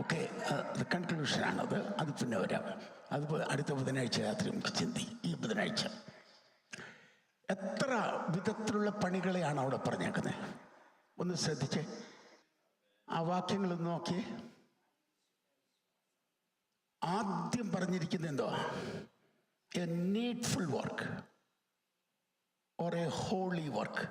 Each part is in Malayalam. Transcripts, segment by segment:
ഓക്കെ, കൺക്ലൂഷനാണത്. അത് പിന്നെ വരാം. അത് അടുത്ത ബുധനാഴ്ച രാത്രി നമുക്ക് ഈ ബുധനാഴ്ച എത്ര വിധത്തിലുള്ള പണികളെയാണ് അവിടെ പറഞ്ഞേക്കുന്നത്. ഒന്ന് ശ്രദ്ധിച്ചേ, ആ വാക്യങ്ങളൊന്ന് നോക്കിയേ. ആദ്യം പറഞ്ഞിരിക്കുന്നത് എന്തോ, a needful work or a holy work.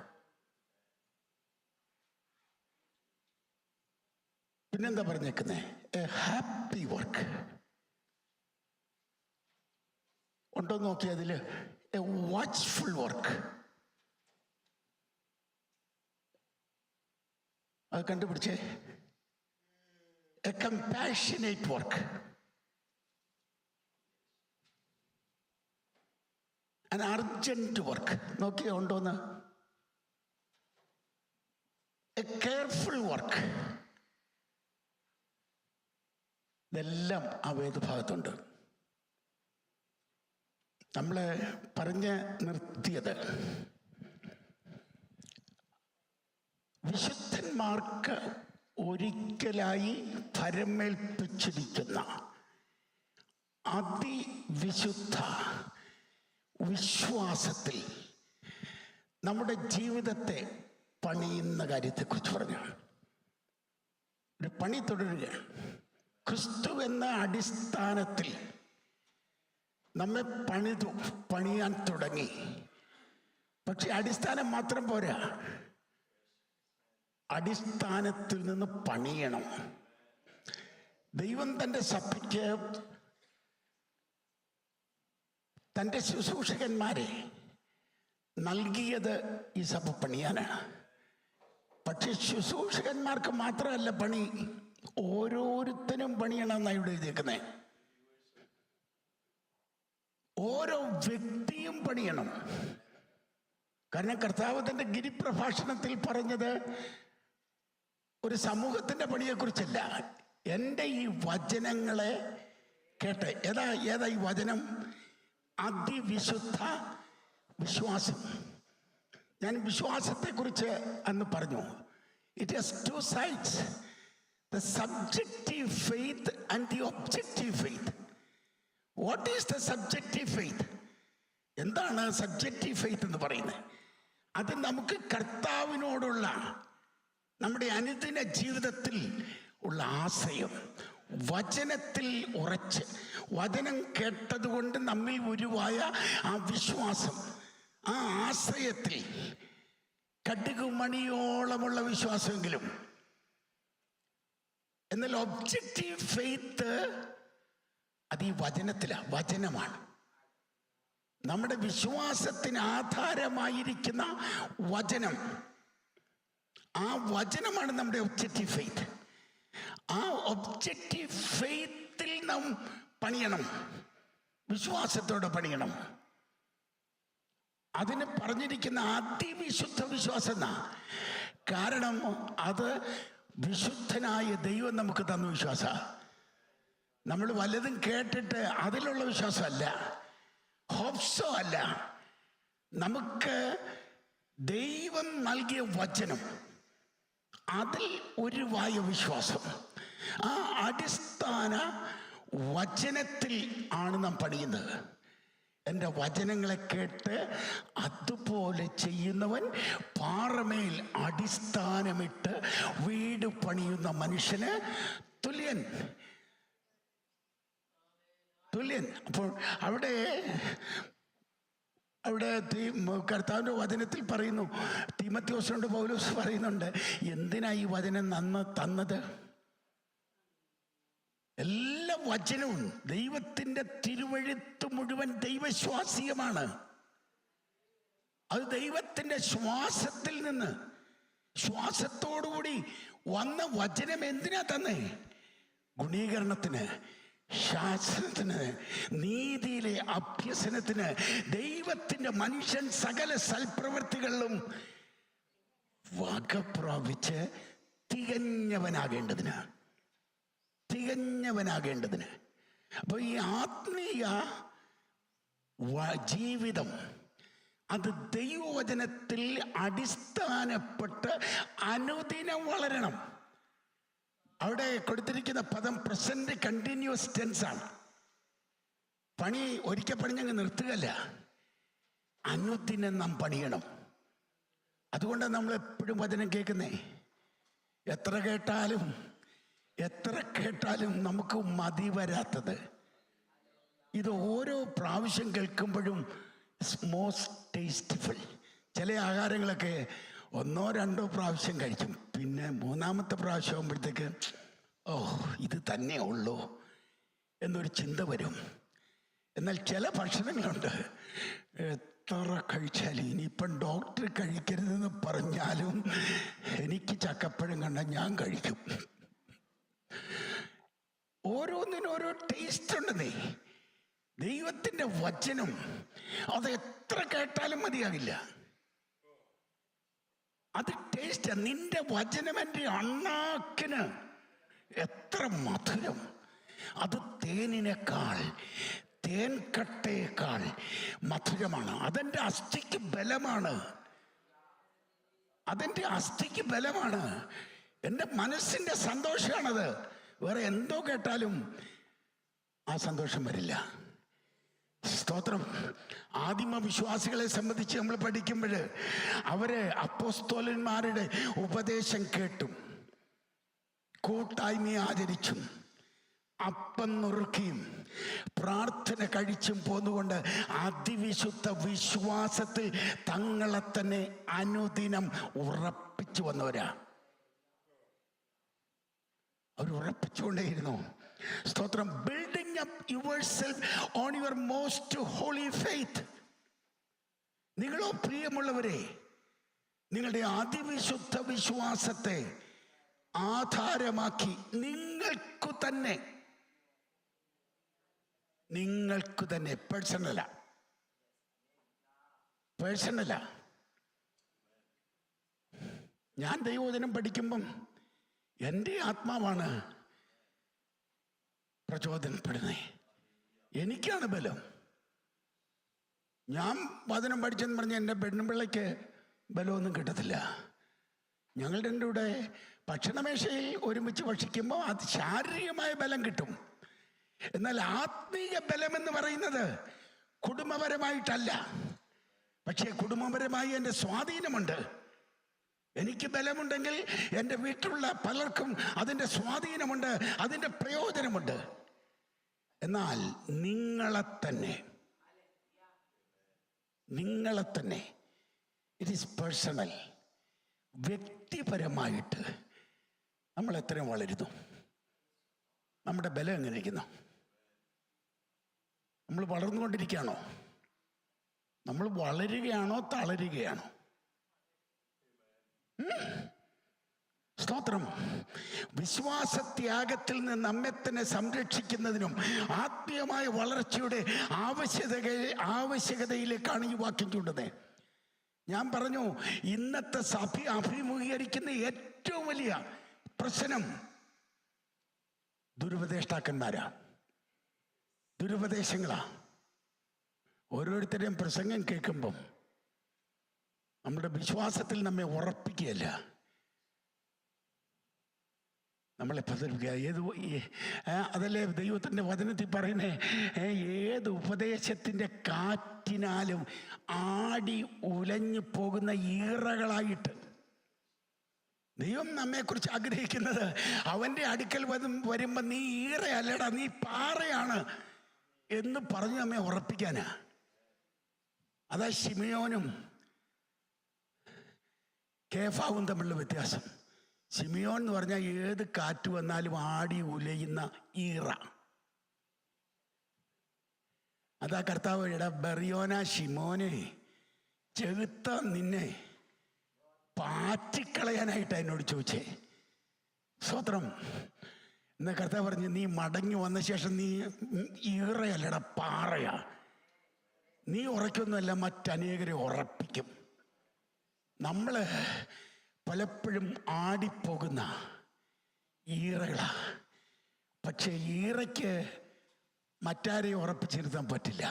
പിന്നെന്താ പറഞ്ഞേക്കുന്നത്, എ ഹാപ്പി വർക്ക്. ഉണ്ടോ നോക്കി അതിൽ, എ വാച്ച്ഫുൾ വർക്ക്. അത് കണ്ടുപിടിച്ചേ. A compassionate work, an urgent work. നോക്കിയോ ഉണ്ടോന്ന്. A careful work. ഇതെല്ലാം ആ വേദഭാഗത്തുണ്ട്. നമ്മൾ പറഞ്ഞ് നിർത്തിയത് വിശുദ്ധന്മാർക്ക് ഒരിക്കലായി ഫലമേൽപ്പിച്ചിരിക്കുന്ന അതിവിശുദ്ധ വിശ്വാസത്തിൽ നമ്മുടെ ജീവിതത്തെ പണിയുന്ന കാര്യത്തെക്കുറിച്ച് പറഞ്ഞു. ഒരു പണി തുടരുകയാണ്. ക്രിസ്തു എന്ന അടിസ്ഥാനത്തിൽ നമ്മെ പണിയാൻ തുടങ്ങി. പക്ഷെ അടിസ്ഥാനം മാത്രം പോരാ, അടിസ്ഥാനത്തിൽ നിന്ന് പണിയണം. ദൈവം തൻ്റെ സഭയ്ക്ക് തൻ്റെ ശുശ്രൂഷകന്മാരെ നൽകിയത് ഈ സഭ പണിയാനാണ്. പക്ഷെ ശുശ്രൂഷകന്മാർക്ക് മാത്രമല്ല പണി, ഓരോരുത്തരും പണിയണമെന്നാണ് ഇവിടെ എഴുതിയേക്കുന്നത്. ഓരോ വ്യക്തിയും പണിയണം. കാരണം കർത്താവ് തൻ്റെ ഗിരിപ്രഭാഷണത്തിൽ പറഞ്ഞത് ഒരു സമൂഹത്തിൻ്റെ പണിയെക്കുറിച്ചല്ല, എൻ്റെ ഈ വചനങ്ങളെ കേട്ട്. ഏതാ ഈ വചനം? അതിവിശുദ്ധ വിശ്വാസം. ഞാൻ വിശ്വാസത്തെക്കുറിച്ച് അന്ന് പറഞ്ഞു. It has two sides, the subjective faith and the objective faith. What is the subjective faith? എന്താണ് സബ്ജക്റ്റീവ് ഫെയ്ത്ത് എന്ന് പറയുന്നത്? അത് നമുക്ക് കർത്താവിനോടുള്ള നമ്മുടെ അനുദിന ജീവിതത്തിൽ ഉള്ള ആശയം, വചനത്തിൽ ഉറച്ച്, വചനം കേട്ടതുകൊണ്ട് നമ്മിൽ ഉരുവായ ആ വിശ്വാസം, ആ ആശയത്തിൽ കടുകുമണിയോളമുള്ള വിശ്വാസമെങ്കിലും. എന്നാൽ ഒബ്ജക്റ്റീവ് ഫെയ്ത്ത് അത് ഈ വചനമാണ്. നമ്മുടെ വിശ്വാസത്തിന് ആധാരമായിരിക്കുന്ന വചനം, ആ വചനമാണ് നമ്മുടെ ഒബ്ജക്റ്റീവ് ഫെയ്ത്ത്. ആ ഒബ്ജക്റ്റീവ് ഫെയ്ത്തിൽ നാം പണിയണം, വിശ്വാസത്തോടെ പണിയണം. അതിന് പറഞ്ഞിരിക്കുന്ന അതിവിശുദ്ധ വിശ്വാസം എന്നാ. കാരണം അത് വിശുദ്ധനായ ദൈവം നമുക്ക് തന്ന വിശ്വാസ. നമ്മൾ വല്ലതും കേട്ടിട്ട് അതിലുള്ള വിശ്വാസമല്ല, ഹോപ്സോ അല്ല. നമുക്ക് ദൈവം നൽകിയ വചനം, അതിൽ ഉരുവായ വിശ്വാസം, ആ അടിസ്ഥാന വചനത്തിൽ ആണ് നാം പണിയുന്നത്. എൻ്റെ വചനങ്ങളെ കേട്ട് അതുപോലെ ചെയ്യുന്നവൻ പാറമേൽ അടിസ്ഥാനമിട്ട് വീട് പണിയുന്ന മനുഷ്യന് തുല്യൻ. അപ്പോൾ അവിടെ കർത്താവിൻ്റെ വചനത്തിൽ പറയുന്നു, തീമോഥെയോസിനോട് പൗലോസ് പറയുന്നുണ്ട്, എന്തിനാ ഈ വചനം തന്നത്? എല്ലാ വചനവും, ദൈവത്തിൻ്റെ തിരുവെഴുത്ത് മുഴുവൻ ദൈവശ്വാസീയമാണ്. അത് ദൈവത്തിൻ്റെ ശ്വാസത്തിൽ നിന്ന്, ശ്വാസത്തോടുകൂടി വന്ന വചനം എന്തിനാ തന്നെ? ഗുണീകരണത്തിന്, ശാസ്ത്രത്തിന്, നീതിയിലെ അഭ്യസനത്തിന്, ദൈവത്തിൻ്റെ മനുഷ്യൻ സകല സൽപ്രവൃത്തികളിലും വകപ്രാപിച്ച് തികഞ്ഞവനാകേണ്ടതിന്. അപ്പോൾ ഈ ആത്മീയ ജീവിതം അത് ദൈവവചനത്തിൽ അടിസ്ഥാനപ്പെട്ട് അനുദിനം വളരണം. അവിടെ കൊടുത്തിരിക്കുന്ന പദം പ്രസന്റ് കണ്ടിന്യൂസ് ടെൻസ് ആണ്. പണി ഒരിക്കൽ പണിഞ്ഞങ്ങ് നിർത്തുകയല്ല, അനുദിനം നാം പണിയണം. അതുകൊണ്ടാണ് നമ്മൾ എപ്പോഴും വചനം കേൾക്കുന്നേ. എത്ര കേട്ടാലും നമുക്ക് മതി വരാത്തത്. ഇത് ഓരോ പ്രാവശ്യം കേൾക്കുമ്പോഴും മോസ്റ്റ് ടേസ്റ്റ്ഫുൾ. ചില ആഹാരങ്ങളൊക്കെ 1-2 പ്രാവശ്യം കഴിക്കും, പിന്നെ 3-ാമത്തെ പ്രാവശ്യം ആകുമ്പോഴത്തേക്ക് ഇത് തന്നെ ഉള്ളൂ എന്നൊരു ചിന്ത വരും. എന്നാൽ ചില ഭക്ഷണങ്ങളുണ്ട്, എത്ര കഴിച്ചാലും, ഇനിയിപ്പം ഡോക്ടർ കഴിക്കരുതെന്ന് പറഞ്ഞാലും എനിക്ക് ചക്കപ്പഴം കണ്ടാൽ ഞാൻ കഴിക്കും. ഓരോന്നിനും ഓരോ ടേസ്റ്റ് ഉണ്ടെന്നേ. ദൈവത്തിൻ്റെ വചനം അത് എത്ര കേട്ടാലും മതിയാകില്ല. അത് ടേസ്റ്റ്. നിന്റെ വചനം എൻ്റെ അണ്ണാക്കിന് എത്ര മധുരം! അത് തേനിനേക്കാൾ, തേൻകട്ടയേക്കാൾ മധുരമാണ്. അതെൻ്റെ അസ്ഥിക്ക് ബലമാണ്, അതെൻ്റെ അസ്ഥിക്ക് ബലമാണ്, എൻ്റെ മനസ്സിൻ്റെ സന്തോഷമാണത്. വേറെ എന്തോ കേട്ടാലും ആ സന്തോഷം വരില്ല. സ്തോത്രം. ആദിമ വിശ്വാസികളെ സംബന്ധിച്ച് നമ്മൾ പഠിക്കുമ്പോൾ അവര് അപ്പോസ്തലന്മാരുടെ ഉപദേശം കേട്ടും കൂട്ടായ്മയെ ആചരിച്ചും അപ്പം നുറുക്കിയും പ്രാർത്ഥന കഴിച്ചും പോന്നുകൊണ്ട് അതിവിശുദ്ധ വിശ്വാസത്തിൽ തങ്ങളെ തന്നെ അനുദിനം ഉറപ്പിച്ചു വന്നവരാ. അവർ ഉറപ്പിച്ചുകൊണ്ടേയിരുന്നു. സ്തോത്രം. Building up yourself on your most holy faith. നിങ്ങളോ പ്രിയമുള്ളവരെ, നിങ്ങളുടെ അതിവിശുദ്ധ വിശ്വാസത്തെ ആധാരമാക്കി നിങ്ങൾക്ക് തന്നെ പേഴ്സണല. ഞാൻ ദൈവവചനം പഠിക്കുമ്പം എൻ്റെ ആത്മാവാണ് പ്രചോദനപ്പെടുന്നത്, എനിക്കാണ് ബലം. ഞാൻ വചനം പഠിച്ചെന്ന് പറഞ്ഞ് എൻ്റെ പെണ്ണുപിള്ളയ്ക്ക് ബലമൊന്നും കിട്ടത്തില്ല. ഞങ്ങളുടെ കൂടെ ഭക്ഷണമേശയിൽ ഒരുമിച്ച് ഭക്ഷിക്കുമ്പോൾ അത് ശാരീരികമായ ബലം കിട്ടും. എന്നാൽ ആത്മീയ ബലമെന്ന് പറയുന്നത് കുടുംബപരമായിട്ടല്ല. പക്ഷേ കുടുംബപരമായി എൻ്റെ സ്വാധീനമുണ്ട്. എനിക്ക് ബലമുണ്ടെങ്കിൽ എൻ്റെ വീട്ടിലുള്ള പലർക്കും അതിൻ്റെ സ്വാധീനമുണ്ട്, അതിൻ്റെ പ്രയോജനമുണ്ട്. എന്നാൽ നിങ്ങളെ തന്നെ ഇറ്റ് ഈസ് പേഴ്സണൽ. വ്യക്തിപരമായിട്ട് നമ്മൾ എത്രയും വളരുന്നു, നമ്മുടെ ബലം എങ്ങനെ ഇരിക്കുന്നു? നമ്മൾ വളർന്നുകൊണ്ടിരിക്കുകയാണോ? നമ്മൾ വളരുകയാണോ തളരുകയാണോ? സ്തോത്രം. വിശ്വാസത്യാഗത്തിൽ നിന്ന് നമ്മെ തന്നെ സംരക്ഷിക്കുന്നതിനും ആത്മീയമായ വളർച്ചയുടെ ആവശ്യകതയിലേക്കാണ് ഈ വാക്യം ചൂണ്ടുന്നത്. ഞാൻ പറഞ്ഞു, ഇന്നത്തെ സഭ അഭിമുഖീകരിക്കുന്ന ഏറ്റവും വലിയ പ്രശ്നം ദുരുപദേഷ്ടാക്കന്മാരാ, ദുരുപദേശങ്ങളാ. ഓരോരുത്തരുടെയും പ്രസംഗം കേൾക്കുമ്പം നമ്മുടെ വിശ്വാസത്തിൽ നമ്മെ ഉറപ്പിക്കുകയല്ല, നമ്മളെ പതിപ്പിക്കുക. അതല്ലേ ദൈവത്തിൻ്റെ വചനത്തിൽ പറയുന്നേ, ഏത് ഉപദേശത്തിൻ്റെ കാറ്റിനാലും ആടി ഉലഞ്ഞു പോകുന്ന ഈറകളായിട്ട്. ദൈവം നമ്മെക്കുറിച്ച് ആഗ്രഹിക്കുന്നത് അവൻ്റെ അടുക്കൽ വരുമ്പോൾ നീ ഈറയല്ലടാ, നീ പാറയാണ് എന്ന് പറഞ്ഞ് നമ്മെ ഉറപ്പിക്കാനാ. അതാ ശിമിയോനും കേഫാവും തമ്മിലുള്ള വ്യത്യാസം. ശിമിയോൻ എന്ന് പറഞ്ഞാൽ ഏത് കാറ്റ് വന്നാലും ആടി ഉലയുന്ന ഈറ. അതാ കർത്താവ്, എടാ ബറിയോന ശിമോനെ, ചെകുത്ത നിന്നെ പാറ്റിക്കളയാനായിട്ട് എന്നോട് ചോദിച്ചേ. സ്തോത്രം. എന്നാ കർത്താവ് പറഞ്ഞു, നീ മടങ്ങി വന്ന ശേഷം നീ ഈറയല്ലടാ, പാറയാ. നീ ഉറയ്ക്കൊന്നുമല്ല, മറ്റനേകരെ ഉറപ്പിക്കും. നമ്മൾ പലപ്പോഴും ആടിപ്പോകുന്ന ഈറകളാ. പക്ഷെ ഈറയ്ക്ക് മറ്റാരെയും ഉറപ്പിച്ചിരുത്താൻ പറ്റില്ല,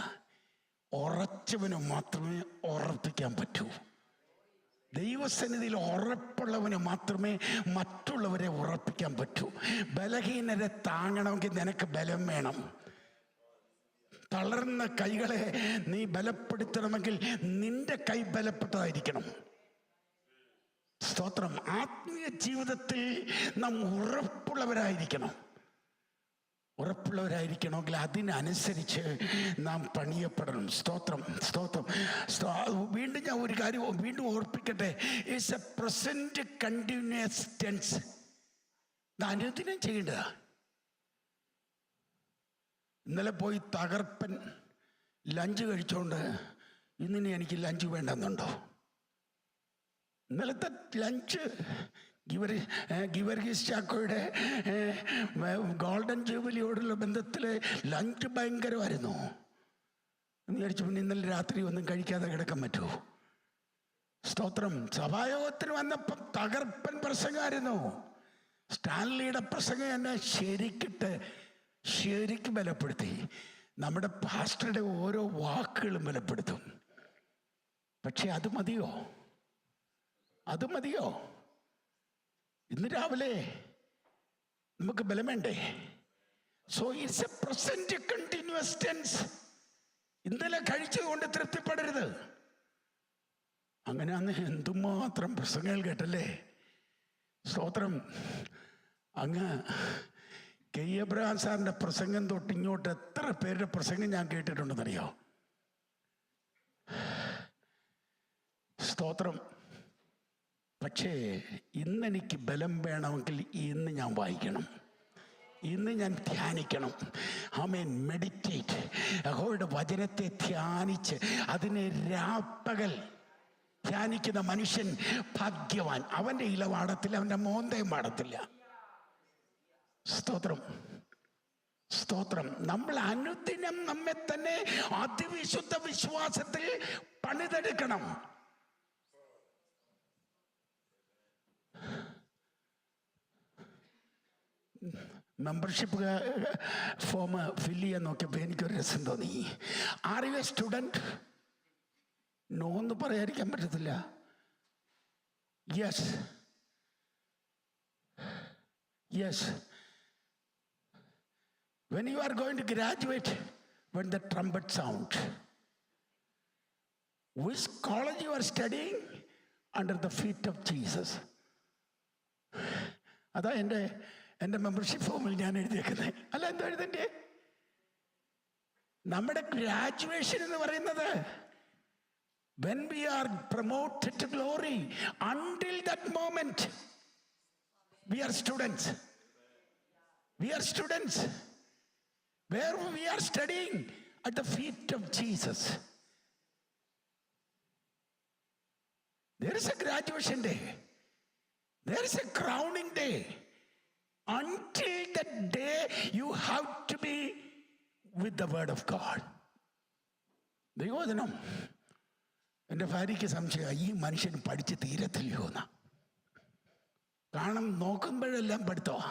ഉറച്ചവന് മാത്രമേ ഉറപ്പിക്കാൻ പറ്റൂ. ദൈവസന്നിധിയിൽ ഉറപ്പുള്ളവന് മാത്രമേ മറ്റുള്ളവരെ ഉറപ്പിക്കാൻ പറ്റൂ. ബലഹീനരെ താങ്ങണമെങ്കിൽ നിനക്ക് ബലം വേണം. തളർന്ന കൈകളെ നീ ബലപ്പെടുത്തണമെങ്കിൽ നിന്റെ കൈ ബലപ്പെട്ടതായിരിക്കണം. സ്തോത്രം. ആത്മീയ ജീവിതത്തിൽ നാം ഉറപ്പുള്ളവരായിരിക്കണം. ഉറപ്പുള്ളവരായിരിക്കണമെങ്കിൽ അതിനനുസരിച്ച് നാം പണിയപ്പെടണം. സ്തോത്രം, സ്തോത്രം. വീണ്ടും ഞാൻ ഒരു കാര്യം വീണ്ടും ഓർപ്പിക്കട്ടെ. It's a present continuous tense. ഇത് അനുദിനം ചെയ്യേണ്ടതാ. ഇന്നലെ പോയി തകർപ്പൻ ലഞ്ച് കഴിച്ചോണ്ട് ഇന്നിനി എനിക്ക് ലഞ്ച് വേണ്ടെന്നുണ്ടോ? ഇന്നലത്തെ ലഞ്ച് ഗിവർഗീസ് ചാക്കോയുടെ ഗോൾഡൻ ജൂബിലിയോടുള്ള ബന്ധത്തിൽ ലഞ്ച് ഭയങ്കരമായിരുന്നു എന്ന് വിചാരിച്ചു. പിന്നെ ഇന്നലെ രാത്രി ഒന്നും കഴിക്കാതെ കിടക്കാൻ പറ്റുമോ? സ്തോത്രം. സഭായോഗത്തിന് വന്നപ്പം തകർപ്പൻ പ്രസംഗമായിരുന്നു. സ്റ്റാൻലിയുടെ പ്രസംഗം എന്നെ ശരിക്കും ബലപ്പെടുത്തി. നമ്മുടെ പാസ്റ്ററുടെ ഓരോ വാക്കുകളും ബലപ്പെടുത്തും. പക്ഷെ അത് മതിയോ? ഇന്ന് രാവിലെ നമുക്ക് ബലം വേണ്ടേ? So it's a present continuous tense. ഇന്നലെ കഴിച്ചതുകൊണ്ട് തൃപ്തിപ്പെടരുത്. അങ്ങനെ അന്ന് എന്തുമാത്രം പ്രസംഗങ്ങൾ കേട്ടല്ലേ? സ്തോത്രം. അങ്ങ് കെ എബ്രഹാം സാറിൻ്റെ പ്രസംഗം തൊട്ട് ഇങ്ങോട്ട് എത്ര പേരുടെ പ്രസംഗം ഞാൻ കേട്ടിട്ടുണ്ടെന്നറിയോ? സ്തോത്രം. പക്ഷേ ഇന്നെനിക്ക് ബലം വേണമെങ്കിൽ ഇന്ന് ഞാൻ വായിക്കണം, ഇന്ന് ഞാൻ ധ്യാനിക്കണം. ആമേൻ. മെഡിറ്റേറ്റ്. യഹോവയുടെ വചനത്തെ ധ്യാനിച്ച് അതിനെ രാപ്പകൽ ധ്യാനിക്കുന്ന മനുഷ്യൻ ഭാഗ്യവാൻ. അവൻ്റെ ഇല വാടത്തില്ല, അവൻ്റെ മോന്തയും വാടത്തില്ല. സ്തോത്രം, സ്തോത്രം. നമ്മൾ അനുദിനം നമ്മെ തന്നെ അതിവിശുദ്ധ വിശ്വാസത്തിൽ പണിതെടുക്കണം. മെമ്പർഷിപ്പ് ഫോം ഫില്ല് ചെയ്യാൻ നോക്കിയപ്പോൾ എനിക്കൊരു രസം തോന്നി. Are you a student? No എന്ന് പറയാതിരിക്കാൻ പറ്റത്തില്ല. Yes, yes. When you are going to graduate, when the trumpet sound, which college you are studying? Under the feet of Jesus. അതാ എൻ്റെ മെമ്പർഷിപ്പ് ഫോമിൽ ഞാൻ എഴുതിയേക്കുന്നത്. അല്ല, എന്താ എഴുതണ്ടേ? നമ്മുടെ ഗ്രാജുവേഷൻ എന്ന് പറയുന്നത് when we are promoted to glory, until that moment we are students. We are students. Where we are studying at the feet of Jesus. There is a graduation day. There is a crowning day. Until that day you have to be with the word of God. ദൈവവചനം. എൻ്റെ ഭാര്യയ്ക്ക് സംശയം, ഈ മനുഷ്യൻ പഠിച്ച് തീരത്തില്ലയോ എന്ന്. കാരണം നോക്കുമ്പോഴെല്ലാം പഠിത്തമാ.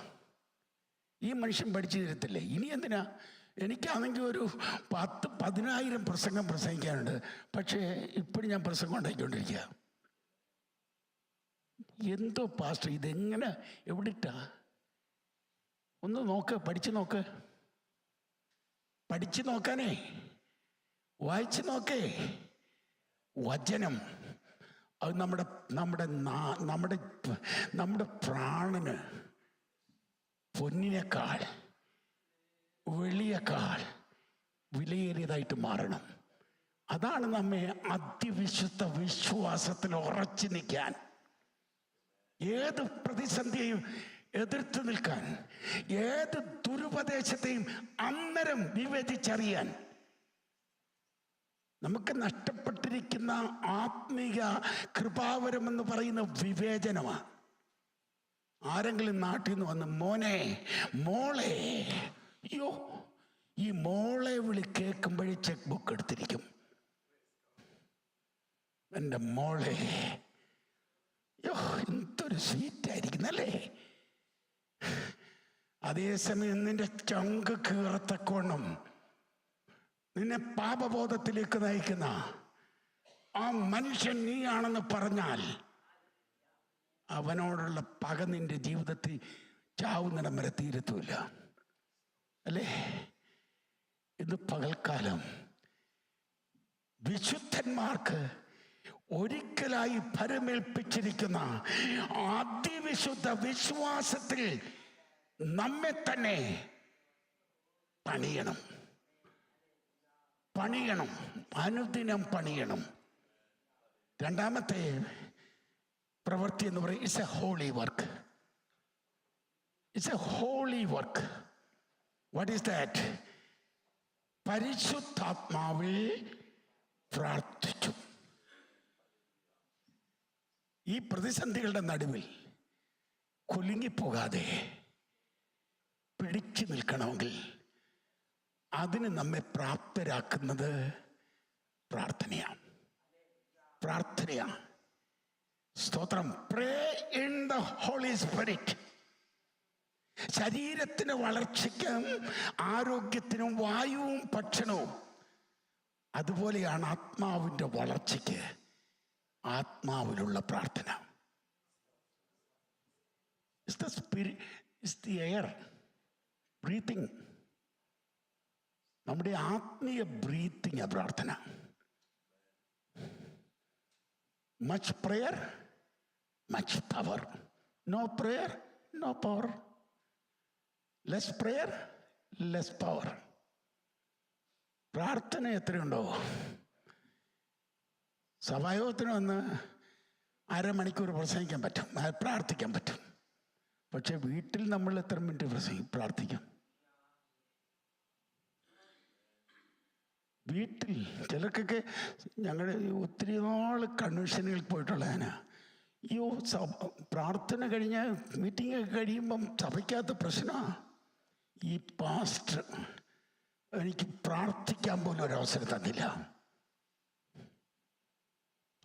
ഈ മനുഷ്യൻ പഠിച്ചു തീരത്തില്ലേ? ഇനി എന്തിനാ? എനിക്കാണെങ്കിൽ ഒരു 10,000 പ്രസംഗം പ്രസംഗിക്കാനുണ്ട്. പക്ഷേ ഇപ്പോഴും ഞാൻ പ്രസംഗം ഉണ്ടാക്കിക്കൊണ്ടിരിക്കുക. എന്തോ പാസ്റ്റർ, ഇതെങ്ങനെ എവിടെ ഇട്ടാ? ഒന്ന് നോക്ക്, പഠിച്ചു നോക്കാനേ, വായിച്ചു നോക്കേ. വചനം അത് നമ്മുടെ പ്രാണന് പൊന്നിനേക്കാൾ വെള്ളിയേക്കാൾ വിലയേറിയതായിട്ട് മാറണം. അതാണ് നമ്മെ അതിവിശുദ്ധ വിശ്വാസത്തിൽ ഉറച്ചു നിൽക്കാൻ, ഏത് പ്രതിസന്ധിയെയും എതിർത്ത് നിൽക്കാൻ, ഏത് ദുരുപദേശത്തെയും അന്നേരം വിവേചിച്ചറിയാൻ. നമുക്ക് നഷ്ടപ്പെട്ടിരിക്കുന്ന ആത്മീയ കൃപാവരം എന്ന് പറയുന്ന വിവേചനമാണ്. ആരെങ്കിലും നാട്ടിൽ നിന്ന് വന്ന് മോനെ, മോളെ, അയ്യോ, ഈ മോളെ വിളി കേൾക്കുമ്പോഴേ ചെക്ക് ബുക്ക് എടുത്തിരിക്കും. എൻ്റെ മോളെ, അയ്യോ എന്തൊരു സ്വീറ്റായിരിക്കുന്നല്ലേ. അതേസമയം നിന്റെ ചങ്ക് കീറത്തക്കോണം നിന്നെ പാപബോധത്തിലേക്ക് നയിക്കുന്ന ആ മനുഷ്യൻ നീയാണെന്ന് പറഞ്ഞാൽ അവനോടുള്ള പക നിന്റെ ജീവിതത്തിൽ ചാവുന്നിടം വരെ തീരത്തുമില്ല. അല്ലേ? ഇത് പകൽക്കാലം വിശുദ്ധന്മാർക്ക് ഒരിക്കലായി ഭരമേൽപ്പിച്ചിരിക്കുന്ന അതിവിശുദ്ധ വിശ്വാസത്തിൽ നമ്മെ തന്നെ പണിയണം, അനുദിനം പണിയണം. രണ്ടാമത്തെ പ്രവൃത്തി എന്ന് പറയും, it's a holy work. It's a holy work. What is that? പരിശുദ്ധാത്മാവിൽ പ്രാർത്ഥിച്ചു. ഈ പ്രതിസന്ധികളുടെ നടുവിൽ കുലുങ്ങിപ്പോകാതെ പിടിച്ചു നിൽക്കണമെങ്കിൽ അതിന് നമ്മെ പ്രാപ്തരാക്കുന്നത് പ്രാർത്ഥനയാണ്. സ്തോത്രം. Pray in the Holy Spirit. ശരീരത്തിന് വളർച്ചയ്ക്കും ആരോഗ്യത്തിനും വായുവും ഭക്ഷണവും, അതുപോലെയാണ് ആത്മാവിൻ്റെ വളർച്ചയ്ക്ക് ആത്മാവിലുള്ള പ്രാർത്ഥന. It's the spirit, it's the air, breathing. നമ്മുടെ ആത്മീയ ബ്രീത്തിങ് പ്രാർത്ഥന. Much prayer, much power. No prayer, no power. Less prayer, less power. പ്രാർത്ഥന എത്രയുണ്ടോ? സഭായോഗത്തിന് വന്ന് അരമണിക്കൂർ പ്രസംഗിക്കാൻ പറ്റും, പ്രാർത്ഥിക്കാൻ പറ്റും. പക്ഷെ വീട്ടിൽ നമ്മൾ എത്ര മിനിറ്റ് പ്രാർത്ഥിക്കാം? വീട്ടിൽ ചിലർക്കൊക്കെ, ഞങ്ങളുടെ ഒത്തിരി നാൾ കൺവെൻഷനുകളിൽ പോയിട്ടുള്ള ഞാൻ, അയ്യോ പ്രാർത്ഥന കഴിഞ്ഞാൽ മീറ്റിംഗ് കഴിയുമ്പം സഭയ്ക്കകത്ത് പ്രശ്നമാണ്. ഈ പാസ്റ്റർ എനിക്ക് പ്രാർത്ഥിക്കാൻ പോലും ഒരവസരം തന്നില്ല.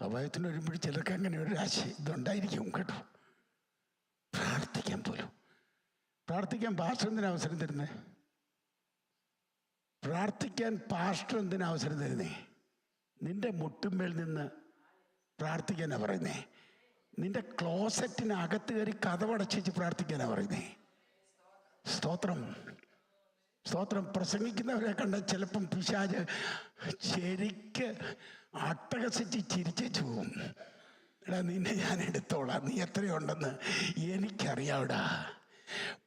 സഭായത്തിന് വരുമ്പോഴും ചിലർക്ക് അങ്ങനെ ഒരു ഇതുണ്ടായിരിക്കും കേട്ടോ. പ്രാർത്ഥിക്കാൻ പാസ്റ്റർ എന്തിനാ അവസരം തരുന്നത്? നിന്റെ മുട്ടുമേൽ നിന്ന് പ്രാർത്ഥിക്കാനാ പറയുന്നേ. നിന്റെ ക്ലോസറ്റിനകത്ത് കയറി കതവടച്ച് പ്രാർത്ഥിക്കാനാ പറയുന്നേ. സ്തോത്രം. പ്രസംഗിക്കുന്നവരെ കണ്ട ചിലപ്പം പിശാച് ശരിക്ക് അട്ടഹസിച്ച് ചിരിച്ചു പോകും. എടാ നിന്നെ ഞാൻ എടുത്തോളാം, നീ എത്രയുണ്ടെന്ന് എനിക്കറിയാവിടാ.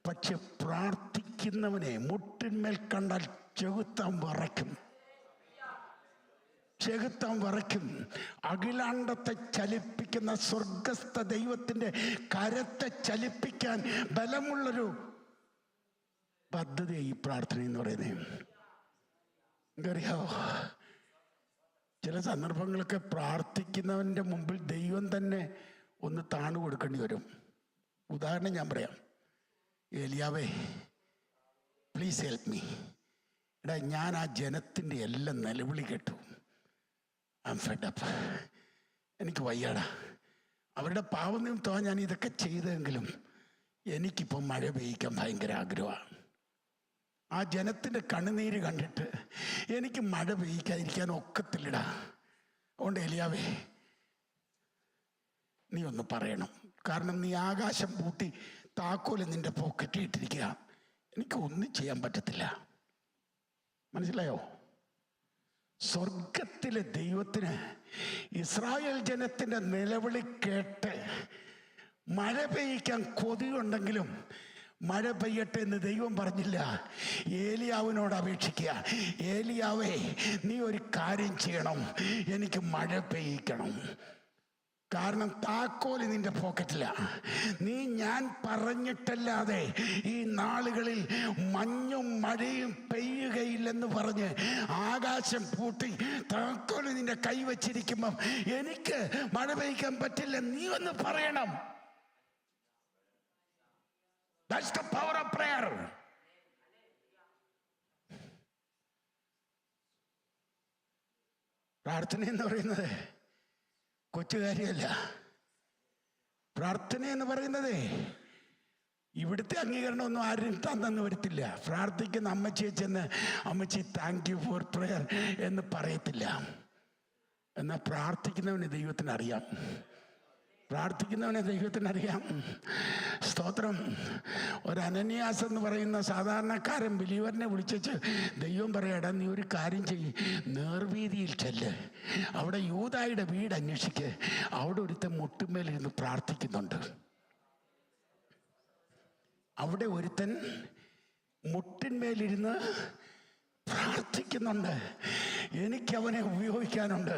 പക്ഷെ പ്രാർത്ഥിക്കുന്നവനെ മുട്ടിന്മേൽ കണ്ടാൽ ചെകുത്താൻ വറയ്ക്കും. അഖിലാണ്ടത്തെ ചലിപ്പിക്കുന്ന സ്വർഗസ്ഥ ദൈവത്തിന്റെ കരത്തെ ചലിപ്പിക്കാൻ ബലമുള്ളൊരു പദ്ധതി ഈ പ്രാർത്ഥന എന്ന് പറയുന്നത്. എന്തറിയാവോ, ചില സന്ദർഭങ്ങളൊക്കെ പ്രാർത്ഥിക്കുന്നവൻ്റെ മുമ്പിൽ ദൈവം തന്നെ ഒന്ന് താണു കൊടുക്കേണ്ടി വരും. ഉദാഹരണം ഞാൻ പറയാം. ഏലിയാവേ പ്ലീസ് ഹെൽപ്പ് മീ. എടാ ഞാൻ ആ ജനത്തിൻ്റെ എല്ലാം നിലവിളി കേട്ടു. I am fed up. എനിക്ക് വയ്യാടാ. അവരുടെ പാവം നിമിത്തമാണ് ഞാൻ ഇതൊക്കെ ചെയ്തെങ്കിലും എനിക്കിപ്പോൾ മഴ പെയ്യിക്കാൻ ഭയങ്കര ആഗ്രഹമാണ്. ആ ജനത്തിൻ്റെ കണ്ണുനീര് കണ്ടിട്ട് എനിക്ക് മഴ പെയ്യിക്കാതിരിക്കാൻ ഒക്കത്തില്ലടാ. അതുകൊണ്ട് ഏലിയാവേ നീ ഒന്ന് പറയണം. കാരണം നീ ആകാശം പൂട്ടി താക്കോല് നിന്റെ പോക്കറ്റിൽ ഇട്ടിരിക്കുക. എനിക്ക് ഒന്നും ചെയ്യാൻ പറ്റത്തില്ല. മനസ്സിലായോ? സ്വർഗത്തിലെ ദൈവത്തിന് ഇസ്രായേൽ ജനത്തിൻ്റെ നിലവിളി കേട്ട് മഴ പെയ്യിക്കാൻ കൊതിയുണ്ടെങ്കിലും മഴ പെയ്യട്ടെ എന്ന് ദൈവം പറഞ്ഞില്ല. ഏലിയാവിനോട് അപേക്ഷിക്കുക, ഏലിയാവേ നീ ഒരു കാര്യം ചെയ്യണം, എനിക്ക് മഴ പെയ്യിക്കണം. കാരണം താക്കോല് നിന്റെ പോക്കറ്റില. നീ ഞാൻ പറഞ്ഞിട്ടല്ലാതെ ഈ നാളുകളിൽ മഞ്ഞും മഴയും പെയ്യുകയില്ലെന്ന് പറഞ്ഞ് ആകാശം പൂട്ടി താക്കോല് നിന്റെ കൈ വച്ചിരിക്കുമ്പം എനിക്ക് മഴ പെയ്യിക്കാൻ പറ്റില്ല, നീ ഒന്ന് പറയണം. That's the power of prayer. പ്രാർത്ഥന എന്ന് പറയുന്നത് കൊച്ചു കാര്യമല്ല. പ്രാർത്ഥന എന്ന് പറയുന്നത് ഇവിടുത്തെ അംഗീകരണമൊന്നും ആരും തന്നെന്ന് വരത്തില്ല. പ്രാർത്ഥിക്കുന്ന അമ്മച്ചിയെ ചെന്ന് അമ്മച്ചി താങ്ക് യു ഫോർ പ്രയർ എന്ന് പറയത്തില്ല. എന്നാൽ പ്രാർത്ഥിക്കുന്നവന് ദൈവത്തിന് അറിയാം. പ്രാർത്ഥിക്കുന്നവനെ ദൈവത്തിനറിയാം. സ്തോത്രം. ഒരു അനന്യാസ് എന്ന് പറയുന്ന സാധാരണക്കാരൻ ബിലീവറിനെ വിളിച്ചു ദൈവം പറയാടാ, നീ ഒരു കാര്യം ചെയ്യ്, നേർവീതിയിൽ ചെല്ല്, അവിടെ യൂദായുടെ വീട് അന്വേഷിക്ക്, അവിടെ ഒരുത്തൻ മുട്ടുമേലിരുന്ന് പ്രാർത്ഥിക്കുന്നുണ്ട്. അവിടെ ഒരുത്തൻ മുട്ടിന്മേലിരുന്ന് പ്രാർത്ഥിക്കുന്നുണ്ട്. എനിക്കവനെ ഉപയോഗിക്കാനുണ്ട്.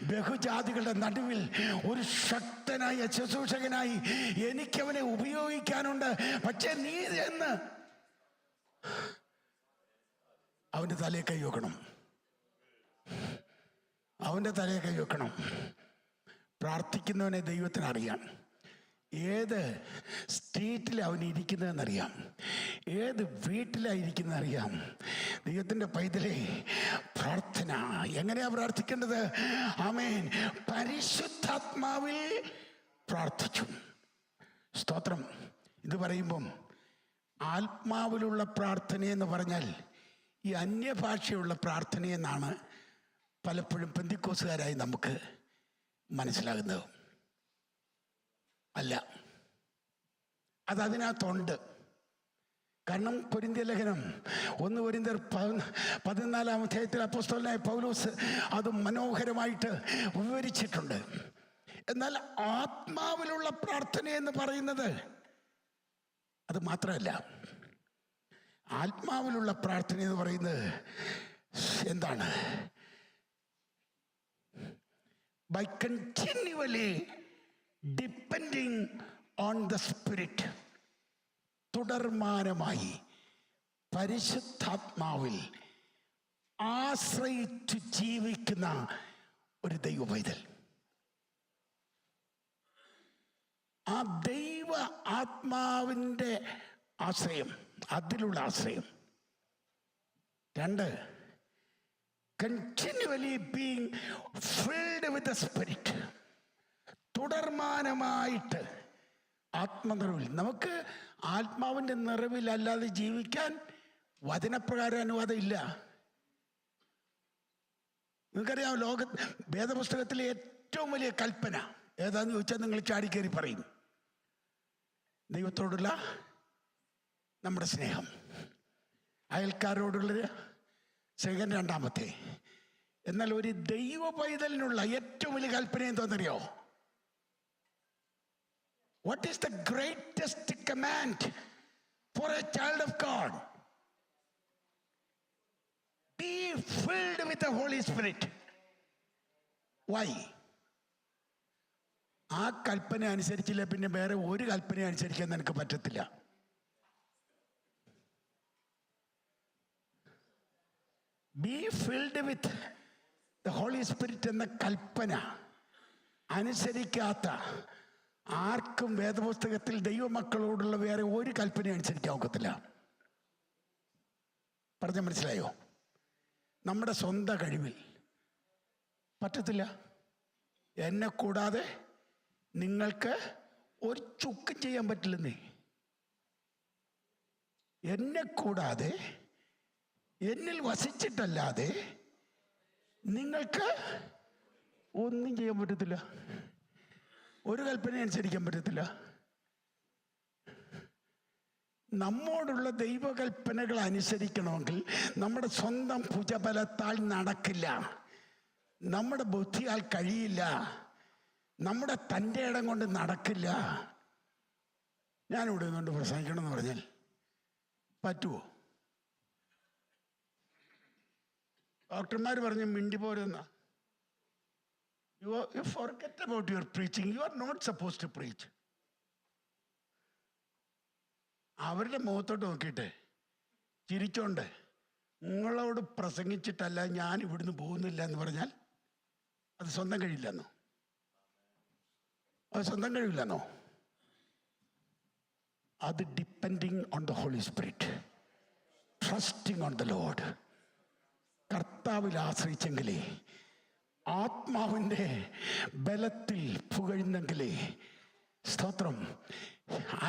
ബഹുജാതികളുടെ നടുവിൽ ഒരു ശക്തനായ ശുശ്രൂഷകനായി എനിക്കവനെ ഉപയോഗിക്കാനുണ്ട്. പക്ഷെ നീ എന്ന് അവൻ്റെ തലയെ കൈ വെക്കണം. അവൻ്റെ തലയെ കൈ വെക്കണം. പ്രാർത്ഥിക്കുന്നവനെ ദൈവത്തിനറിയാം. ഏത് സ്ട്രീറ്റിൽ അവൻ ഇരിക്കുന്നതെന്നറിയാം, ഏത് വീട്ടിലായിരിക്കുന്നതെന്നറിയാം. ദൈവത്തിൻ്റെ പൈതലേ, പ്രാർത്ഥന എങ്ങനെയാ പ്രാർത്ഥിക്കേണ്ടത്? ആമേൻ. പരിശുദ്ധാത്മാവിൽ പ്രാർത്ഥിച്ചു. സ്തോത്രം. ഇത് പറയുമ്പം ആത്മാവിലുള്ള പ്രാർത്ഥനയെന്ന് പറഞ്ഞാൽ ഈ അന്യഭാഷയുള്ള പ്രാർത്ഥനയെന്നാണ് പലപ്പോഴും പെന്തിക്കോസുകാരായി നമുക്ക് മനസ്സിലാകുന്നത്. അല്ല, അതിനകത്തുണ്ട്. കാരണം കൊരിന്ത്യ ലേഖനം 1 കൊരിന്ത്യർ 14-ാം അധ്യായത്തിൽ അപ്പോസ്തലനായ പൗലോസ് അത് മനോഹരമായിട്ട് വിവരിച്ചിട്ടുണ്ട്. എന്നാൽ ആത്മാവിലുള്ള പ്രാർത്ഥന എന്ന് പറയുന്നത് അത് മാത്രമല്ല. ആത്മാവിലുള്ള പ്രാർത്ഥന എന്ന് പറയുന്നത് എന്താണ്? By continually depending on the spirit, തുടർമാനമായി പരിശുദ്ധാത്മാവിൽ ആശ്രയിച്ചു ജീവിക്കുന്ന ഒരു ദൈവ പൈതൽ. ആ ദൈവ ആത്മാവിൻ്റെ ആശ്രയം, അതിലുള്ള ആശ്രയം. 2, continually being filled with the spirit, തുടർമാനമായിട്ട് ആത്മനിറവിൽ. നമുക്ക് ആത്മാവിൻ്റെ നിറവിലല്ലാതെ ജീവിക്കാൻ വചനപ്രകാരം അനുവാദം ഇല്ല. നിങ്ങൾക്കറിയാം, വേദപുസ്തകത്തിലെ ഏറ്റവും വലിയ കൽപ്പന ഏതാന്ന് ചോദിച്ചാൽ നിങ്ങൾ ചാടിക്കയറി പറയും, ദൈവത്തോടുള്ള നമ്മുടെ സ്നേഹം, അയൽക്കാരോടുള്ള സ്നേഹം 2-ാമത്തെ. എന്നാൽ ഒരു ദൈവ പൈതലിനുള്ള ഏറ്റവും വലിയ കൽപ്പന എന്താണെന്നറിയോ? What is the greatest command for a child of God? Be filled with the Holy Spirit. Why? ആ കൽപ്പന അനുസരിച്ചില്ല പിന്നെ വേറെ ഒരു കൽപ്പന അനുസരിക്കാൻ നിനക്ക് പറ്റത്തില്ല. Be filled with the Holy Spirit എന്ന കൽപ്പന അനുസരിക്കാത്ത ആർക്കും വേദപുസ്തകത്തിൽ ദൈവമക്കളോടുള്ള വേറെ ഒരു കൽപ്പന അനുസരിക്കാൻ ഒക്കത്തില്ല. പറഞ്ഞ മനസ്സിലായോ? നമ്മുടെ സ്വന്തം കഴിവിൽ പറ്റത്തില്ല. എന്നെ കൂടാതെ നിങ്ങൾക്ക് ഒരു ചുക്കും ചെയ്യാൻ പറ്റില്ലെന്നേ. എന്നെ കൂടാതെ, എന്നിൽ വസിച്ചിട്ടല്ലാതെ നിങ്ങൾക്ക് ഒന്നും ചെയ്യാൻ പറ്റത്തില്ല. ഒരു കൽപ്പന അനുസരിക്കാൻ പറ്റത്തില്ല. നമ്മോടുള്ള ദൈവകൽപ്പനകൾ അനുസരിക്കണമെങ്കിൽ നമ്മുടെ സ്വന്തം ഭുജബലത്താൽ നടക്കില്ല, നമ്മുടെ ബുദ്ധിയാൽ കഴിയില്ല, നമ്മുടെ തൻ്റെ ഇടം കൊണ്ട് നടക്കില്ല. ഞാനിവിടെ നിന്നുകൊണ്ട് പ്രസംഗിക്കണം എന്ന് പറഞ്ഞാൽ പറ്റുമോ? ഡോക്ടർമാർ പറഞ്ഞു മിണ്ടി പോരുന്ന. You forget about your preaching. You are not supposed to preach. അവരുടെ മുഖത്തോട്ട് നോക്കിയിട്ട് ചിരിച്ചോണ്ട് നിങ്ങളോട് പ്രസംഗിച്ചിട്ടല്ല ഞാൻ ഇവിടുന്ന് പോകുന്നില്ല എന്ന് പറഞ്ഞാൽ അത് സ്വന്തം കഴിയില്ലെന്നോ? അത് സ്വന്തം കഴിയില്ലെന്നോ? അത് depending on the Holy Spirit, trusting on the Lord. കർത്താവിൽ ആശ്രയിച്ചെങ്കിലേ, ആത്മാവിൻ്റെ ബലത്തിൽ പുകഴുന്നെങ്കിലേ, സ്തോത്രം,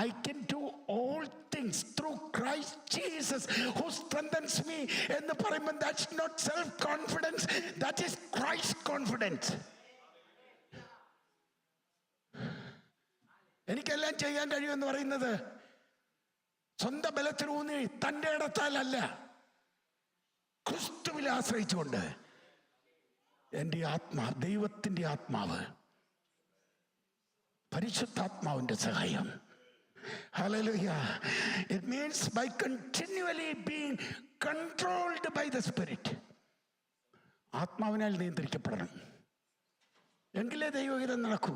I can do all things through Christ Jesus who strengthens me എന്ന് പറയുമ്പോൾ that's not self confidence, that is Christ confidence. എനിക്കെല്ലാം ചെയ്യാൻ കഴിയുമെന്ന് പറയുന്നത് സ്വന്തം ബലത്തിലൂന്നി തൻ്റെ ഇടത്താലല്ല, ക്രിസ്തുവിൽ ആശ്രയിച്ചുകൊണ്ട്. എൻ്റെ ആത്മാവ്, ദൈവത്തിൻ്റെ ആത്മാവ്, പരിശുദ്ധാത്മാവിൻ്റെ സഹായം. Hallelujah. It means by continually being controlled by the Spirit. ആത്മാവിനാൽ നിയന്ത്രിക്കപ്പെടണം, എങ്കിലേ ദൈവഹിതം നടക്കൂ.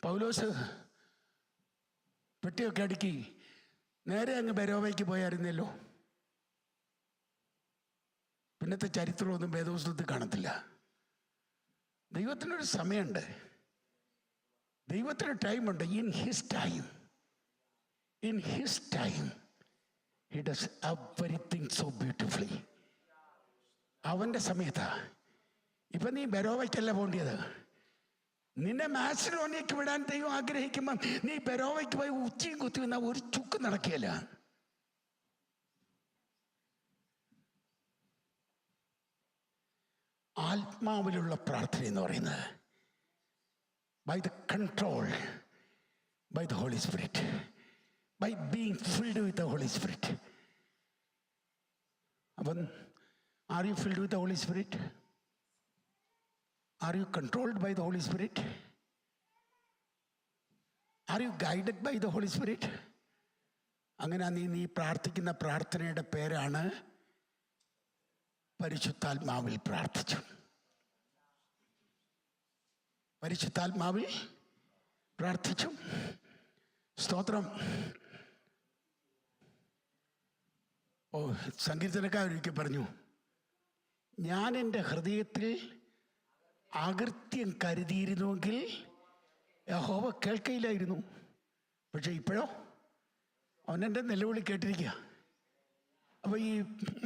പൗലോസ് പെട്ടിയൊക്കെ അടുക്കി നേരെ അങ്ങ് ബെരോവയ്ക്ക് പോയായിരുന്നല്ലോ. പിന്നത്തെ ചരിത്രമൊന്നും വേദപുസ്തകത്തിൽ കാണത്തില്ല. ദൈവത്തിനൊരു സമയമുണ്ട്, ദൈവത്തിന് ടൈമുണ്ട്. In his time he does everything so beautifully. അവൻ്റെ സമയത്താ. ഇപ്പം നീ ബെരോവയ്ക്കല്ല പോകേണ്ടത്. നിന്നെ മാസിഡോണിയക്ക് വിടാൻ ദൈവം ആഗ്രഹിക്കുമ്പം നീ ബെരോവയ്ക്ക് പോയി ഉച്ചയും കുത്തി വന്നാൽ ഒരു ചുക്ക് നടക്കുകയില്ല. ആത്മാവിലുള്ള പ്രാർത്ഥന എന്ന് പറയുന്നത് by the control by the Holy Spirit, by being filled with the Holy Spirit. അപ്പം are you filled with the Holy Spirit? Are you controlled by the Holy Spirit? Are you guided by the Holy Spirit? അങ്ങനെ നീ പ്രാർത്ഥിക്കുന്ന പ്രാർത്ഥനയുടെ പേരാണ് പരിശുദ്ധാത്മാവിൽ പ്രാർത്ഥിച്ചു. പരിശുദ്ധാത്മാവിൽ പ്രാർത്ഥിച്ചു. സ്തോത്രം. സങ്കീർത്തനക്കാരൊരിക്കൽ പറഞ്ഞു, ഞാൻ എൻ്റെ ഹൃദയത്തിൽ അകൃത്യം കരുതിയിരുന്നുവെങ്കിൽ യഹോവ കേൾക്കയില്ലായിരുന്നു. പക്ഷെ ഇപ്പോഴോ അവനെൻ്റെ നിലവിളി കേട്ടിരിക്കുക. അപ്പോൾ ഈ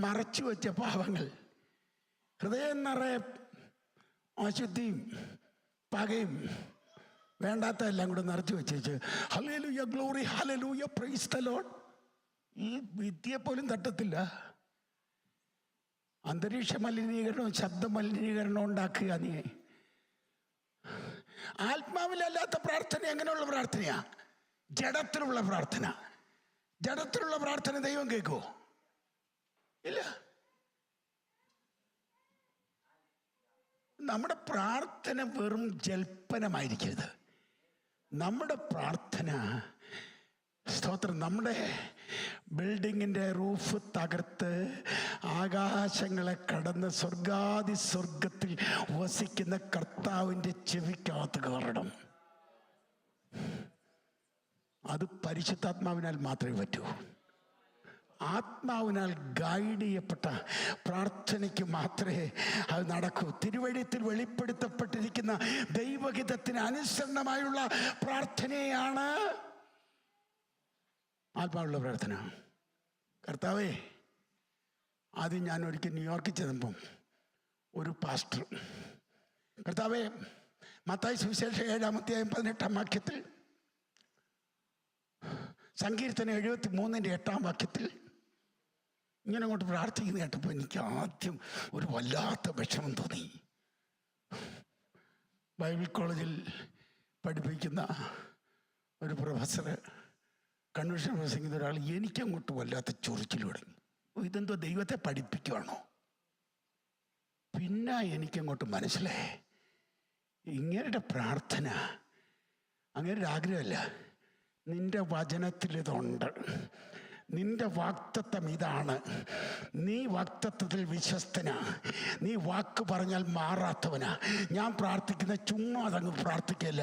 മറച്ചു വെച്ച പാവങ്ങൾ, ഹൃദയം നിറയെ അശുദ്ധിയും പകയും വേണ്ടാത്ത എല്ലാം കൂടെ നിറച്ചു വെച്ചേച്ച് hallelujah glory hallelujah praise the lord. ഈ വിദ്യ പോലും തട്ടത്തില്ല. അന്തരീക്ഷ മലിനീകരണവും ശബ്ദ മലിനീകരണവും ഉണ്ടാക്കുക. നീ ആത്മാവിലല്ലാത്ത പ്രാർത്ഥന എങ്ങനെയുള്ള പ്രാർത്ഥനയാ? ജഡത്തിലുള്ള പ്രാർത്ഥന. ജഡത്തിലുള്ള പ്രാർത്ഥന ദൈവം കേൾക്കുമോ? ഇല്ല. നമ്മുടെ പ്രാർത്ഥന വെറും ജൽപ്പനമായിരിക്കരുത്. നമ്മുടെ പ്രാർത്ഥന, സ്തോത്രം, നമ്മുടെ ബിൽഡിങ്ങിൻ്റെ റൂഫ് തകർത്ത് ആകാശങ്ങളെ കടന്ന് സ്വർഗാദി സ്വർഗത്തിൽ വസിക്കുന്ന കർത്താവിൻ്റെ ചെവിക്കകത്ത് കയറണം. അത് പരിശുദ്ധാത്മാവിനാൽ മാത്രമേ പറ്റൂ. ആത്മാവിനാൽ ഗൈഡ് ചെയ്യപ്പെട്ട പ്രാർത്ഥനയ്ക്ക് മാത്രമേ അത് നടക്കൂ. തിരുവഴുത്തിൽ വെളിപ്പെടുത്തപ്പെട്ടിരിക്കുന്ന ദൈവഹിതത്തിന് അനുസരണമായുള്ള പ്രാർത്ഥനയാണ് ആത്മാവുള്ള പ്രാർത്ഥന. കർത്താവേ, ആദ്യം ഞാൻ ഒരിക്കൽ ന്യൂയോർക്കിൽ ചെന്നപ്പം ഒരു പാസ്റ്റർ, കർത്താവേ, മത്തായി സുവിശേഷം 7:18 സങ്കീർത്തനം 73:8 ഇങ്ങനെ അങ്ങോട്ട് പ്രാർത്ഥിക്കുന്ന കേട്ടപ്പോൾ എനിക്ക് ആദ്യം ഒരു വല്ലാത്ത വിഷമം തോന്നി. ബൈബിൾ കോളേജിൽ പഠിപ്പിക്കുന്ന ഒരു പ്രൊഫസർ, കൺവെൻഷൻ പ്രസംഗിക്കുന്ന ഒരാൾ, എനിക്കങ്ങോട്ട് വല്ലാത്ത ചൊറിച്ചിൽ തുടങ്ങി. ഇതെന്തോ ദൈവത്തെ പഠിപ്പിക്കുവാണോ? പിന്നെ എനിക്കങ്ങോട്ട് മനസ്സിലായി, ഇങ്ങനെയുടെ പ്രാർത്ഥന അങ്ങനെയൊരു ആഗ്രഹമല്ല. നിന്റെ വചനത്തിൽ ഇതുണ്ട്, നിന്റെ വാക്തത്വം ഇതാണ്, നീ വാക്തത്വത്തിൽ വിശ്വസ്തനാ, നീ വാക്ക് പറഞ്ഞാൽ മാറാത്തവനാ. ഞാൻ പ്രാർത്ഥിക്കുന്ന ചുമ്മാ അതങ്ങ് പ്രാർത്ഥിക്കല്ല,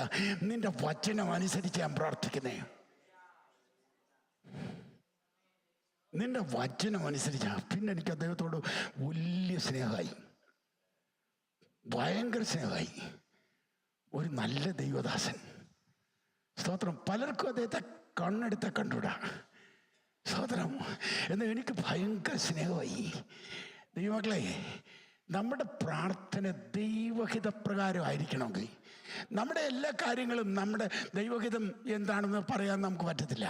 നിന്റെ വചനം അനുസരിച്ച് ഞാൻ പ്രാർത്ഥിക്കുന്നേ. നിന്റെ വചനം അനുസരിച്ചാ. പിന്നെ എനിക്ക് അദ്ദേഹത്തോട് വലിയ സ്നേഹമായി, ഭയങ്കര സ്നേഹമായി. ഒരു നല്ല ദൈവദാസൻ. സ്തോത്രം. പലർക്കും അദ്ദേഹത്തെ കണ്ണെടുത്ത കണ്ടുകൂടാ. സ്തോത്രം. എന്നാൽ എനിക്ക് ഭയങ്കര സ്നേഹമായി. ദൈവമക്കളെ, നമ്മുടെ പ്രാർത്ഥന ദൈവഹിതപ്രകാരം ആയിരിക്കണമെങ്കിൽ നമ്മുടെ എല്ലാ കാര്യങ്ങളും നമ്മുടെ ദൈവഹിതം എന്താണെന്ന് പറയാൻ നമുക്ക് പറ്റത്തില്ല.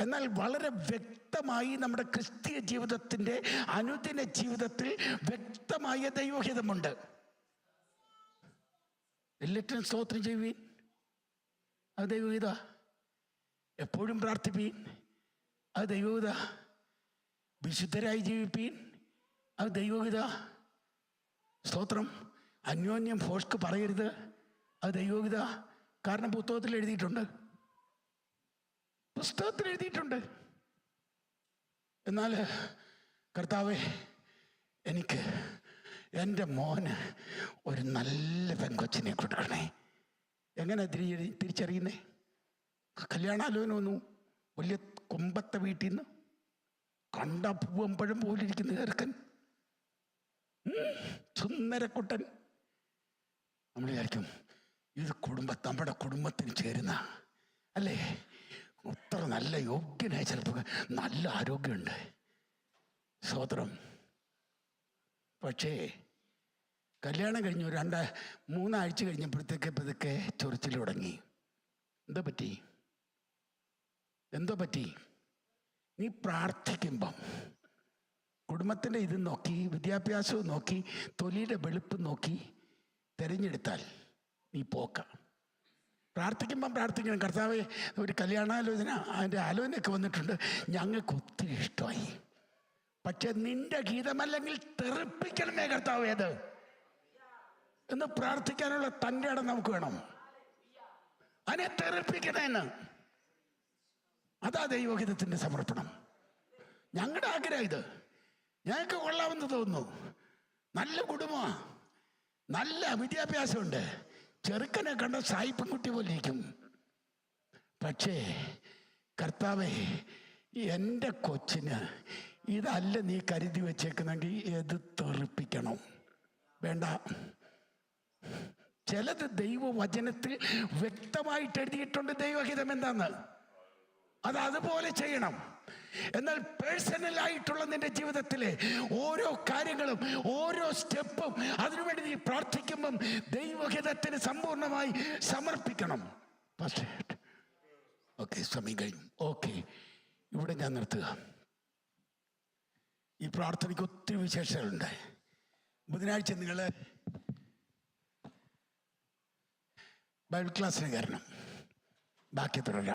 എന്നാൽ വളരെ വ്യക്തമായി നമ്മുടെ ക്രിസ്തീയ ജീവിതത്തിൻ്റെ അനുദിന ജീവിതത്തിൽ വ്യക്തമായ ദൈവഹിതമുണ്ട്. എല്ലാറ്റിനും സ്തോത്രം ചെയ്യുവീൻ. അത് ദൈവഹിത. എപ്പോഴും പ്രാർത്ഥിപ്പീൻ, അത് ദൈവഹിത. വിശുദ്ധരായി ജീവിപ്പീൻ, അത് ദൈവഹിത. സ്തോത്രം. അന്യോന്യം ഫോഷ്ക്ക് പറയരുത്, അത് ദൈവഹിത. കാരണം പുസ്തകത്തിൽ എഴുതിയിട്ടുണ്ട്. എന്നാൽ കർത്താവേ, എനിക്ക് എൻ്റെ മോന് ഒരു നല്ല പെങ്കൊച്ചിനെ കൊടുക്കണേ. എങ്ങനെ തിരിച്ചറിയുന്നേ? കല്യാണാലോചന വന്നു, വലിയ കൊമ്പത്തെ വീട്ടിൽ നിന്ന്, കണ്ട പൂവമ്പഴം പോലിരിക്കുന്ന ചെറുക്കൻ, സുന്ദരക്കുട്ടൻ. നമ്മൾ വിചാരിക്കും ഇത് നമ്മുടെ കുടുംബത്തിന് ചേരുന്ന അല്ലേ, അത്ര നല്ല യോഗ്യനായ, ചിലപ്പോൾ നല്ല ആരോഗ്യമുണ്ട്, സ്തോത്രം. പക്ഷേ കല്യാണം കഴിഞ്ഞ് ഒരു 2-3 ആഴ്ച കഴിഞ്ഞപ്പോഴത്തേക്ക് പതുക്കെ ചൊറിച്ചിൽ തുടങ്ങി. എന്തോ പറ്റി? നീ പ്രാർത്ഥിക്കുമ്പം കുടുംബത്തിൻ്റെ ഇത് നോക്കി, വിദ്യാഭ്യാസവും നോക്കി, തൊലിയുടെ വെളുപ്പ് നോക്കി തിരഞ്ഞെടുത്താൽ നീ പോക്ക. പ്രാർത്ഥിക്കുമ്പം പ്രാർത്ഥിക്കണം, കർത്താവേ ഒരു കല്യാണാലോചന, അതിൻ്റെ ആലോചനയൊക്കെ വന്നിട്ടുണ്ട്, ഞങ്ങൾക്ക് ഒത്തിരി ഇഷ്ടമായി, പക്ഷെ നിന്റെ ഗീതമല്ലെങ്കിൽ തെറിപ്പിക്കണമേ കർത്താവേ അത് എന്ന് പ്രാർത്ഥിക്കാനുള്ള തൻ്റെ ഇടം നമുക്ക് വേണം. അതിനെ തെറിപ്പിക്കണേന്ന്. അതാ ദൈവഹിതത്തിൻ്റെ സമർപ്പണം. ഞങ്ങളുടെ ആഗ്രഹം ഇത്. ഞങ്ങൾക്ക് കൊള്ളാമെന്ന് തോന്നുന്നു. നല്ല കുടുംബമാണ്, നല്ല വിദ്യാഭ്യാസമുണ്ട്, ചെറുക്കനെ കണ്ട സായി പെൺകുട്ടി പോലെ ഇരിക്കും. പക്ഷേ കർത്താവേ, എൻ്റെ കൊച്ചിന് ഇതല്ല നീ കരുതി വെച്ചേക്കുന്നെങ്കിൽ ഇത് തെറിപ്പിക്കണം. വേണ്ട. ചിലത് ദൈവവചനത്തിൽ വ്യക്തമായിട്ട് എഴുതിയിട്ടുണ്ട് ദൈവഹിതം എന്താന്ന്. അത് അതുപോലെ ചെയ്യണം. എന്നാൽ പേഴ്സണലായിട്ടുള്ള നിന്റെ ജീവിതത്തിലെ ഓരോ കാര്യങ്ങളും, ഓരോ സ്റ്റെപ്പും അതിനുവേണ്ടി നീ പ്രാർത്ഥിക്കുമ്പം ദൈവഹിതത്തിന് സമ്പൂർണ്ണമായി സമർപ്പിക്കണം. ഓക്കെ, സമയം കഴിഞ്ഞു. ഓക്കെ, ഇവിടെ ഞാൻ നിർത്തുക. ഈ പ്രാർത്ഥനയ്ക്ക് ഒത്തിരി വിശേഷങ്ങളുണ്ട്. ബുധനാഴ്ച നിങ്ങൾ ബൈബിൾ ക്ലാസ്സിന് കയറണം. ബാക്കി തുടരാം.